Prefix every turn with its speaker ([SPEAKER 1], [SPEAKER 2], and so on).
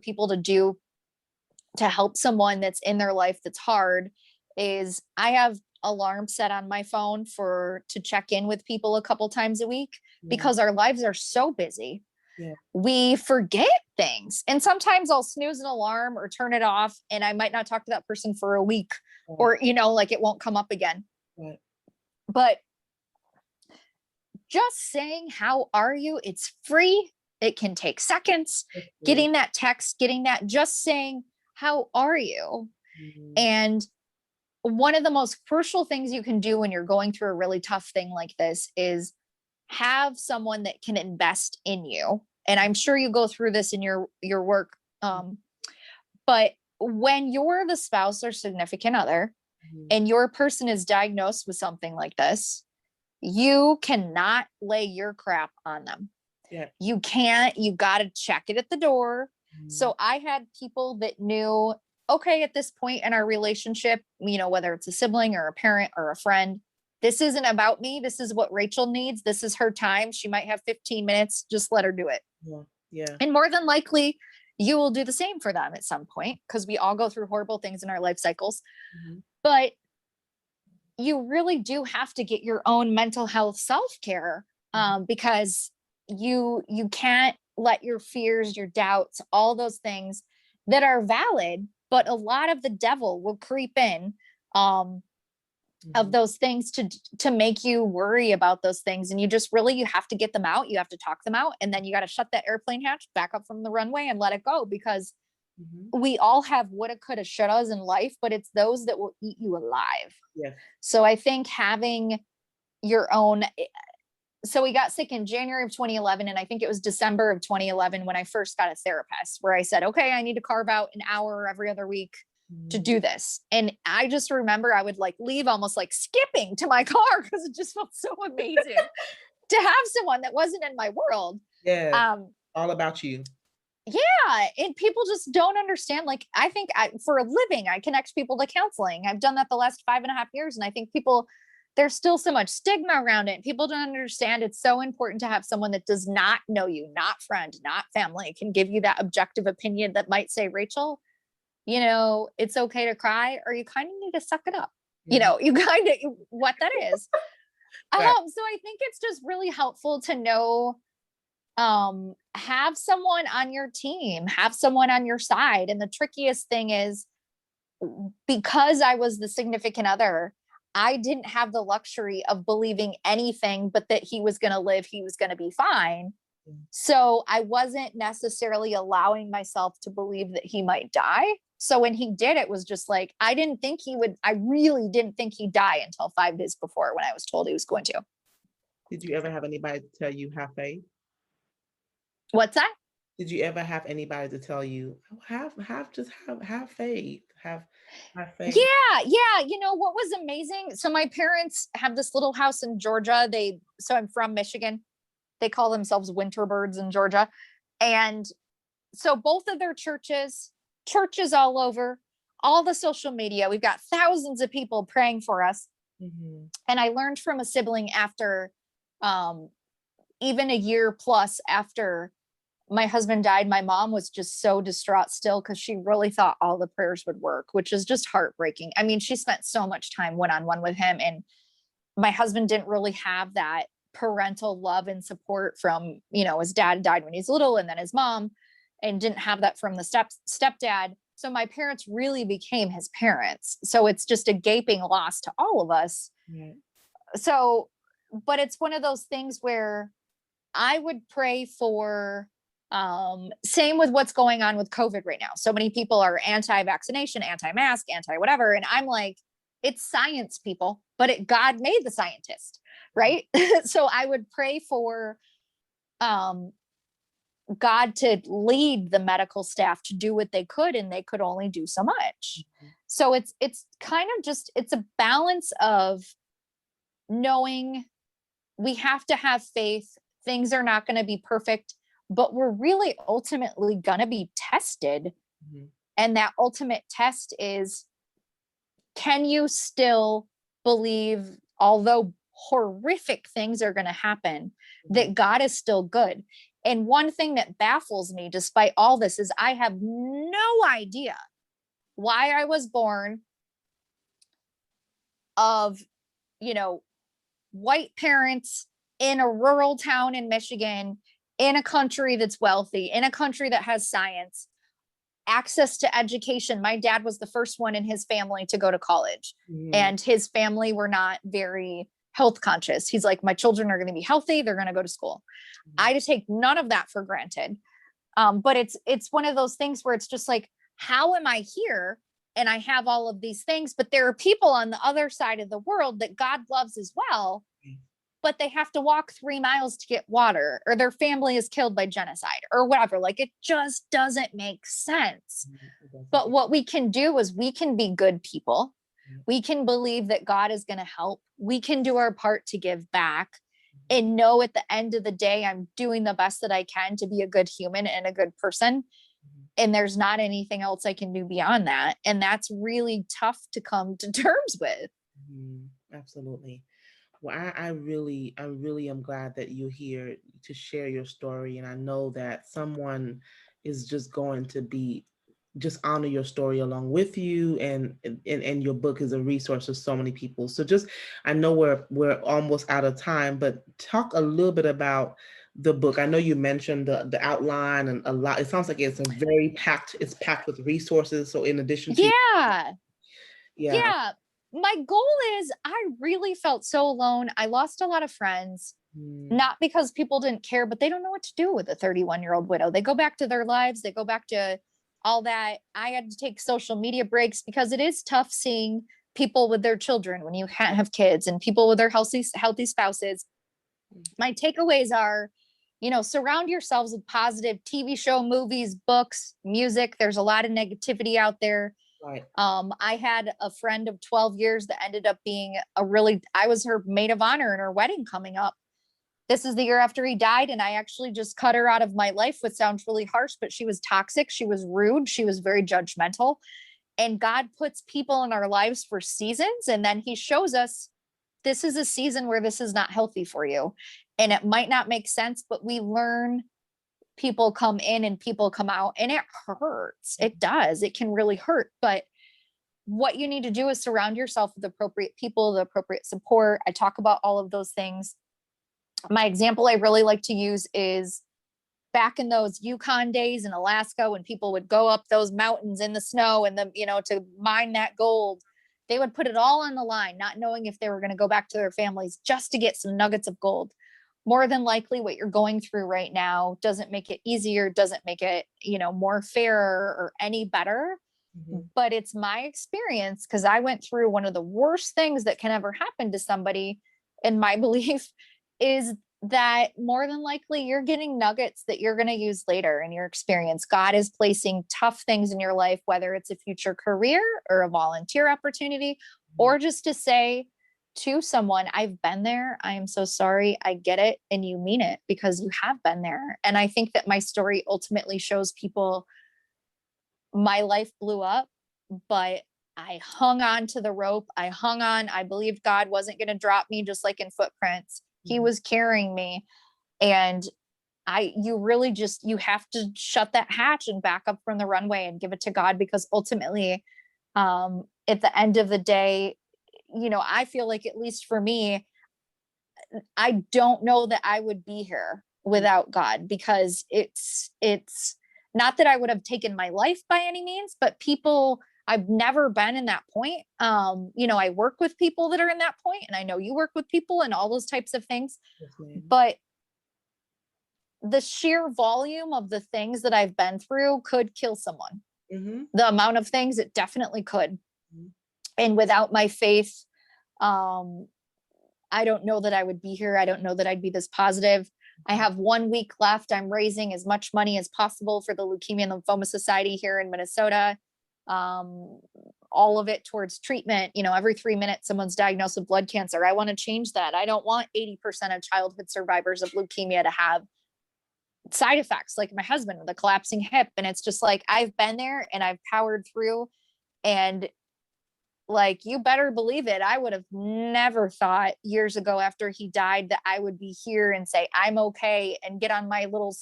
[SPEAKER 1] people to do to help someone that's in their life that's hard is I have alarms set on my phone to check in with people a couple times a week
[SPEAKER 2] Yeah.
[SPEAKER 1] because our lives are so busy.
[SPEAKER 2] Yeah.
[SPEAKER 1] We forget things. And sometimes I'll snooze an alarm or turn it off and I might not talk to that person for a week
[SPEAKER 2] Right.
[SPEAKER 1] or, like it won't come up again.
[SPEAKER 2] Right.
[SPEAKER 1] But just saying, how are you? It's free. It can take seconds. Getting that text, just saying, how are you?
[SPEAKER 2] Mm-hmm.
[SPEAKER 1] And one of the most crucial things you can do when you're going through a really tough thing like this is have someone that can invest in you. And I'm sure you go through this in your work. But when you're the spouse or significant other and your person is diagnosed with something like this, you cannot lay your crap on them.
[SPEAKER 2] Yeah.
[SPEAKER 1] You can't, you got to check it at the door. So I had people that knew, okay, at this point in our relationship, whether it's a sibling or a parent or a friend, this isn't about me. This is what Rachel needs. This is her time. She might have 15 minutes. Just let her do it.
[SPEAKER 2] Yeah. Yeah.
[SPEAKER 1] And more than likely, you will do the same for them at some point because we all go through horrible things in our life cycles. But you really do have to get your own mental health self-care because you can't let your fears, your doubts, all those things that are valid, but a lot of the devil will creep in of those things to make you worry about those things. And you have to get them out. You have to talk them out. And then you got to shut that airplane hatch, back up from the runway and let it go, because we all have woulda, coulda, shouldas in life, but it's those that will eat you alive.
[SPEAKER 2] Yes.
[SPEAKER 1] So I think having your own, so we got sick in January of 2011. And I think it was December of 2011 when I first got a therapist where I said, okay, I need to carve out an hour every other week to do this. And I just remember I would leave almost skipping to my car because it just felt so amazing to have someone that wasn't in my world.
[SPEAKER 2] Yeah. All about you.
[SPEAKER 1] Yeah. And people just don't understand. I think for a living, I connect people to counseling. I've done that the last 5.5 years. And I think there's still so much stigma around it. People don't understand. It's so important to have someone that does not know you, not friend, not family, can give you that objective opinion that might say, Rachel, it's okay to cry, or you kind of need to suck it up. You kind of what that is. So I think it's just really helpful to know, have someone on your team, have someone on your side. And the trickiest thing is, because I was the significant other, I didn't have the luxury of believing anything but that he was going to live, he was going to be fine. So I wasn't necessarily allowing myself to believe that he might die. So when he did, it was just I really didn't think he'd die until 5 days before, when I was told he was going to.
[SPEAKER 2] Did you ever have anybody to tell you have faith?
[SPEAKER 1] What's that?
[SPEAKER 2] Did you ever have anybody to tell you, have faith, have faith?
[SPEAKER 1] Yeah. What was amazing? So my parents have this little house in Georgia. So I'm from Michigan. They call themselves winter birds in Georgia. And so both of their churches all over, all the social media, we've got thousands of people praying for us. And I learned from a sibling after, even a year plus after my husband died, my mom was just so distraught still, because she really thought all the prayers would work, which is just heartbreaking. I mean, she spent so much time one-on-one with him, and my husband didn't really have that parental love and support from, his dad died when he's little, and then his mom, and didn't have that from the stepdad. So my parents really became his parents. So it's just a gaping loss to all of us. So, but it's one of those things where I would pray for, same with what's going on with COVID right now. So many people are anti-vaccination, anti-mask, anti-whatever. And I'm like, it's science, people, but God made the scientist, right? So I would pray for, God to lead the medical staff to do what they could, and they could only do so much. So it's kind of just, it's a balance of knowing we have to have faith. Things are not going to be perfect, but we're really ultimately going to be tested. And that ultimate test is, can you still believe, although horrific things are going to happen, that God is still good? And one thing that baffles me despite all this is I have no idea why I was born of, you know, white parents in a rural town in Michigan, in a country that's wealthy, in a country that has science, access to education. My dad was the first one in his family to go to college,
[SPEAKER 2] Mhm.
[SPEAKER 1] and his family were not very health conscious. He's like, my children are going to be healthy. They're going to go to school.
[SPEAKER 2] Mhm.
[SPEAKER 1] I just take none of that for granted. But it's one of those things where it's just like, how am I here? And I have all of these things, but there are people on the other side of the world that God loves as well, but they have to walk 3 miles to get water, or their family is killed by genocide or whatever. Like, it just doesn't make sense.
[SPEAKER 2] Mhm. It doesn't.
[SPEAKER 1] But what we can do is we can be good people.
[SPEAKER 2] Mhm.
[SPEAKER 1] We can believe that God is going to help. We can do our part to give back and know at the end of the day, I'm doing the best that I can to be a good human and a good person.
[SPEAKER 2] Mhm.
[SPEAKER 1] And there's not anything else I can do beyond that. And that's really tough to come to terms with.
[SPEAKER 2] Mhm. Absolutely. Well, I really am glad that you're here to share your story. And I know that someone is just going to be just honor your story along with you, and your book is a resource for so many people. So just, I know we're almost out of time, but talk a little bit about the book. I know you mentioned the outline and a lot. It sounds like it's packed with resources. So in addition to,
[SPEAKER 1] Yeah.
[SPEAKER 2] yeah.
[SPEAKER 1] Yeah. My goal is, I really felt so alone. I lost a lot of friends,
[SPEAKER 2] Mm.
[SPEAKER 1] not because people didn't care, but they don't know what to do with a 31-year-old widow. They go back to their lives, they go back to all that. I had to take social media breaks because it is tough seeing people with their children when you can't have kids, and people with their healthy spouses. My takeaways are, surround yourselves with positive TV show, movies, books, music. There's a lot of negativity out there.
[SPEAKER 2] Right.
[SPEAKER 1] I had a friend of 12 years that ended up being I was her maid of honor in her wedding coming up. This is the year after he died, and I actually just cut her out of my life, which sounds really harsh, but she was toxic. She was rude. She was very judgmental. And God puts people in our lives for seasons, and then he shows us this is a season where this is not healthy for you. And it might not make sense, but we learn. People come in and people come out, and it hurts. It does. It can really hurt. But what you need to do is surround yourself with appropriate people, the appropriate support. I talk about all of those things. My example I really like to use is back in those Yukon days in Alaska, when people would go up those mountains in the snow and to mine that gold. They would put it all on the line, not knowing if they were going to go back to their families just to get some nuggets of gold. More than likely, what you're going through right now doesn't make it easier, doesn't make it, more fair or any better.
[SPEAKER 2] Mhm.
[SPEAKER 1] But it's my experience, because I went through one of the worst things that can ever happen to somebody. And my belief is that more than likely you're getting nuggets that you're going to use later in your experience. God is placing tough things in your life, whether it's a future career or a volunteer opportunity,
[SPEAKER 2] Mhm.
[SPEAKER 1] or just to say to someone, I've been there. I am so sorry. I get it. And you mean it, because you have been there. And I think that my story ultimately shows people my life blew up, but I hung on to the rope. I hung on. I believed God wasn't going to drop me, just like in Footprints. He
[SPEAKER 2] Mhm.
[SPEAKER 1] was carrying me. And you really just, you have to shut that hatch and back up from the runway and give it to God, because ultimately, at the end of the day, I feel like, at least for me, I don't know that I would be here without God, because it's not that I would have taken my life by any means, but people, I've never been in that point. I work with people that are in that point, and I know you work with people and all those types of things,
[SPEAKER 2] Yes, ma'am.
[SPEAKER 1] but the sheer volume of the things that I've been through could kill someone.
[SPEAKER 2] Mhm.
[SPEAKER 1] The amount of things, it definitely could.
[SPEAKER 2] Mhm.
[SPEAKER 1] And without my faith, um, I don't know that I would be here. I don't know that I'd be this positive. I have 1 week left. I'm raising as much money as possible for the Leukemia and Lymphoma Society here in Minnesota. Um, all of it towards treatment. Every 3 minutes, someone's diagnosed with blood cancer. I want to change that. I don't want 80% of childhood survivors of leukemia to have side effects like my husband with a collapsing hip. And it's just like, I've been there and I've powered through. And like, you better believe it. I would have never thought years ago after he died that I would be here and say, I'm okay, and get on my little